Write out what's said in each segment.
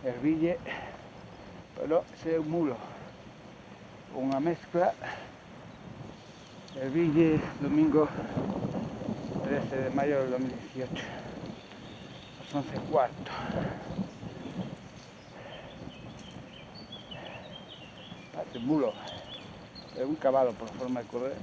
erville, pero ese é un mulo, unha mezcla. Erville, domingo 13 de mayo del 2018, las 11:15. Parece un mulo, é un cabalo por forma de correr.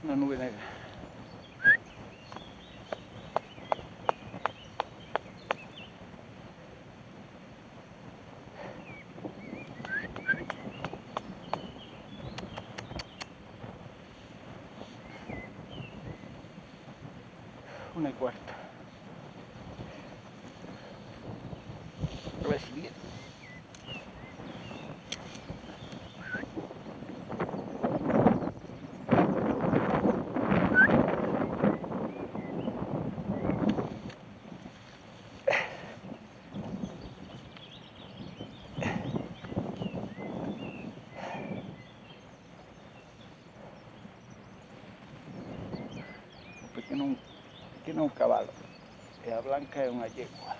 Una nube negra. Una y cuarto. A ver si viene. Que non un cabalo, e a blanca é unha yegua.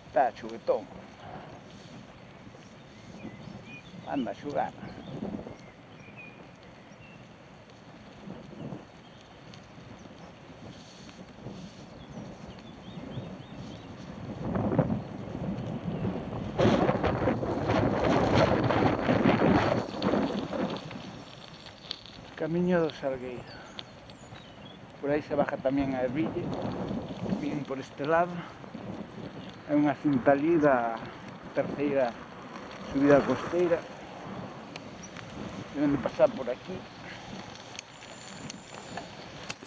Está xuguetón. Anda a xugar. Camiño do Salgueiro. Por aí se baja tamén a Erville, vienen por este lado. Hai unha cinta allí da terceira subida costeira. Deben de pasar por aquí.